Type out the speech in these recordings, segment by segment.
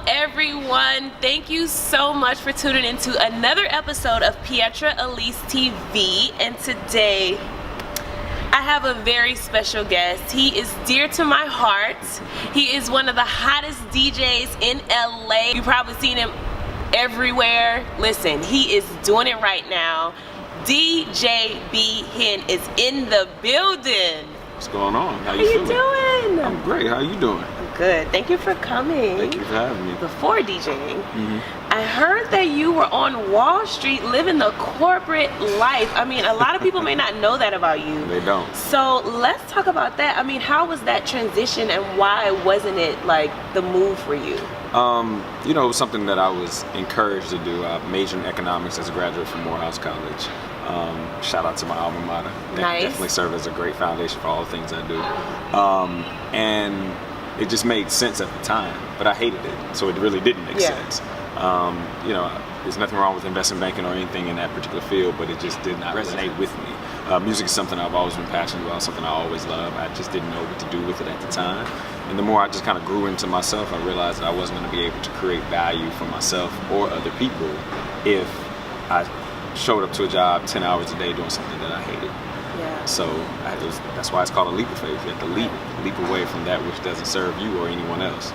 everyone. Thank you so much for tuning into another episode of Pietra Elise TV. And today I have a very special guest. He is dear to my heart. He is one of the hottest DJs in LA. You've probably seen him everywhere. Listen, he is doing it right now. DJ B-Hen is in the building. What's going on? How you doing? I'm great. How you doing? I'm good. Thank you for coming. Thank you for having me. Before DJing, I heard that you were on Wall Street living the corporate life. I mean, a lot of people may not know that about you. They don't. So let's talk about that. I mean, how was that transition and why wasn't it like the move for you? You know, it was something that I was encouraged to do. I majored in economics as a graduate from Morehouse College. Shout out to my alma mater. That definitely served as a great foundation for all the things I do. And it just made sense at the time, but I hated it, so it really didn't make sense. You know, there's nothing wrong with investment banking or anything in that particular field, but it just did not resonate with me. Music is something I've always been passionate about, something I always loved. I just didn't know what to do with it at the time. And the more I just kind of grew into myself, I realized that I wasn't going to be able to create value for myself or other people if I showed up to a job 10 hours a day doing something that I hated. So that's why it's called a leap of faith. You have to leap away from that which doesn't serve you or anyone else.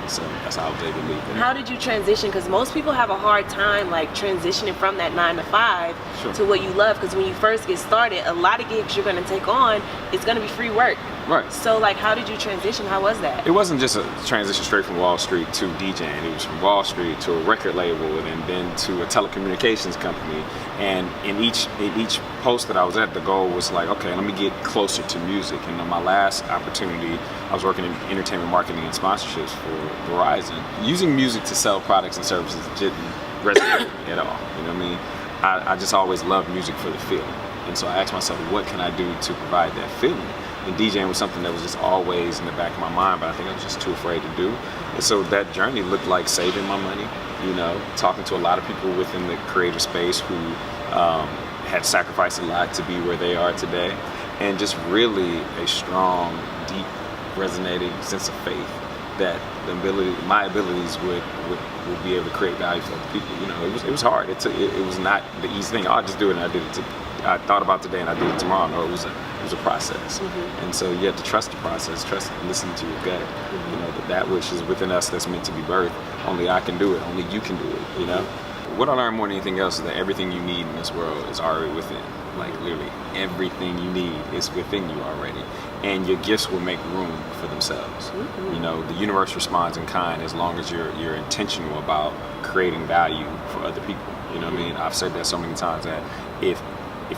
So that's how I was able to leave. How did you transition? Because most people have a hard time like transitioning from that 9 to 5 to what you love. Because when you first get started, a lot of gigs you're going to take on, it's going to be free work. Right. So like, how did you transition? How was that? It wasn't just a transition straight from Wall Street to DJing. It was from Wall Street to a record label and then to a telecommunications company. And in each post that I was at, the goal was like, okay, let me get closer to music. And on my last opportunity, I was working in entertainment marketing and sponsorships for Verizon. Using music to sell products and services didn't resonate at all. You know what I mean? I just always loved music for the feeling. And so I asked myself, what can I do to provide that feeling? And DJing was something that was just always in the back of my mind, but I think I was just too afraid to do. And so that journey looked like saving my money, you know, talking to a lot of people within the creative space who had sacrificed a lot to be where they are today, and just really a strong, deep, resonating sense of faith that my abilities would be able to create value for other people. You know, it was hard. It was not the easy thing. I'll just do it, and I did it. I thought about today, and I did it tomorrow. No, it was a process. And so you have to trust the process, trust and listen to your gut. You know, that which is within us that's meant to be birthed. Only I can do it. Only you can do it. You know. What I learned more than anything else is that everything you need in this world is already within. Like literally, everything you need is within you already. And your gifts will make room for themselves. You know, the universe responds in kind as long as you're intentional about creating value for other people. You know what I mean? I've said that so many times that if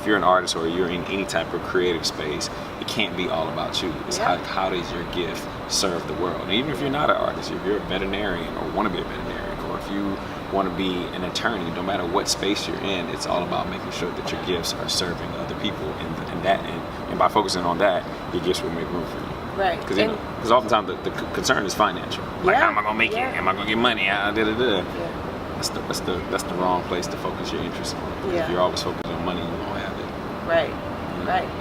you're an artist or you're in any type of creative space, it can't be all about you. It's how does your gift serve the world? And even if you're not an artist, if you're a veterinarian or want to be a veterinarian, or if you want to be an attorney, no matter what space you're in, it's all about making sure that your gifts are serving other people, and by focusing on that, your gifts will make room for you. Right. Because oftentimes the concern is financial. Like, how am I gonna make it? Am I gonna get money? That's the wrong place to focus your interest on. If you're always focused on money, you won't have it. Right.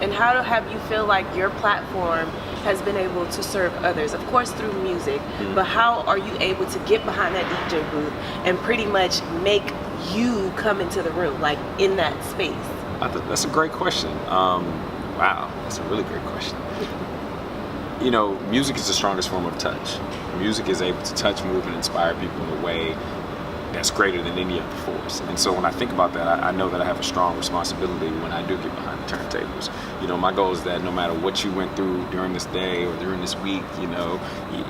And how have you feel like your platform has been able to serve others? Of course through music, but how are you able to get behind that DJ booth and pretty much make you come into the room, like in that space? That's a great question. Wow, that's a really great question. You know, music is the strongest form of touch. Music is able to touch, move, and inspire people in a way that's greater than any other force. And so when I think about that, I know that I have a strong responsibility when I do get behind the turntables. You know, my goal is that no matter what you went through during this day or during this week, you know,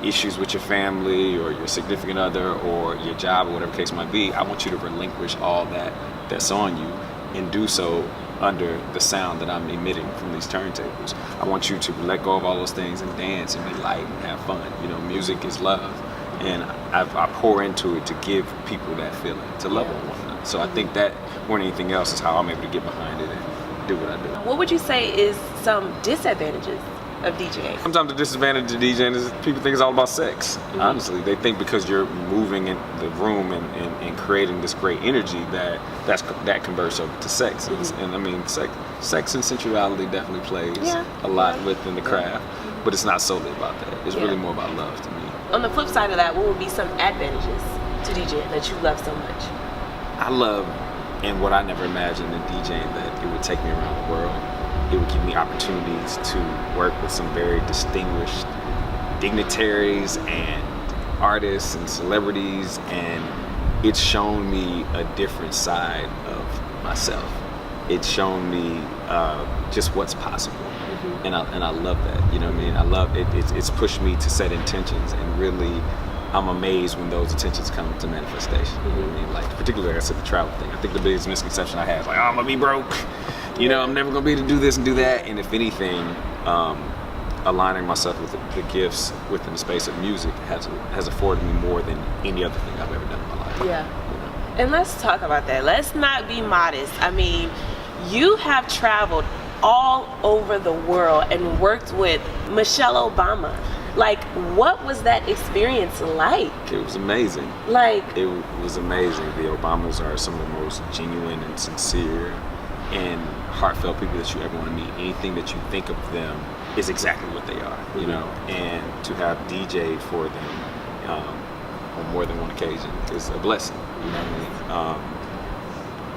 issues with your family or your significant other or your job or whatever case might be, I want you to relinquish all that's on you and do so under the sound that I'm emitting from these turntables. I want you to let go of all those things and dance and be light and have fun. You know, music is love. And I pour into it to give people that feeling, to love one another. So I think that more than anything else is how I'm able to get behind it and do what I do. What would you say is some disadvantages of DJing? Sometimes the disadvantage of DJing is people think it's all about sex. Honestly, they think because you're moving in the room and creating this great energy that converts over to sex. And I mean, sex and sensuality definitely plays a lot within the craft, but it's not solely about that. It's really more about love to me. on the flip side of that, what would be some advantages to DJing that you love so much? I love, and what I never imagined in DJing, that it would take me around the world. It would give me opportunities to work with some very distinguished dignitaries and artists and celebrities, and it's shown me a different side of myself. It's shown me just what's possible, and I love that. You know what I mean? I love it. It's pushed me to set intentions, and really, I'm amazed when those intentions come to manifestation. You know what I mean? Like, particularly, like I said, the travel thing. I think the biggest misconception I have is like, oh, I'm gonna be broke. You know, I'm never gonna be able to do this and do that. And if anything, aligning myself with the gifts within the space of music has afforded me more than any other thing I've ever done in my life. Yeah. You know? And let's talk about that. Let's not be modest. I mean, you have traveled all over the world and worked with Michelle Obama. Like, what was that experience like? It was amazing. Like, it was amazing. The Obamas are some of the most genuine and sincere and heartfelt people that you ever want to meet. Anything that you think of them is exactly what they are, you know. And to have DJ for them on more than one occasion is a blessing. You know what I mean?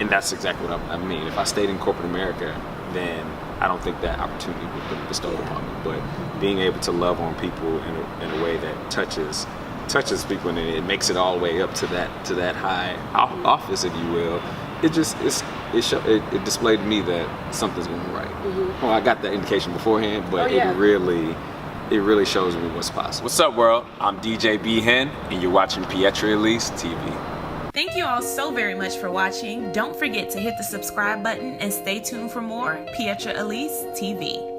And that's exactly what I mean. If I stayed in corporate America, then I don't think that opportunity would be bestowed upon me. But being able to love on people in a way that touches people, and it makes it all the way up to that high office, if you will. It displayed to me that something's going right. Well, I got that indication beforehand, but it really shows me what's possible. What's up, world? I'm DJ B-Hen, and you're watching Pietra Elise TV. Thank you all so very much for watching. Don't forget to hit the subscribe button and stay tuned for more Pietra Elise TV.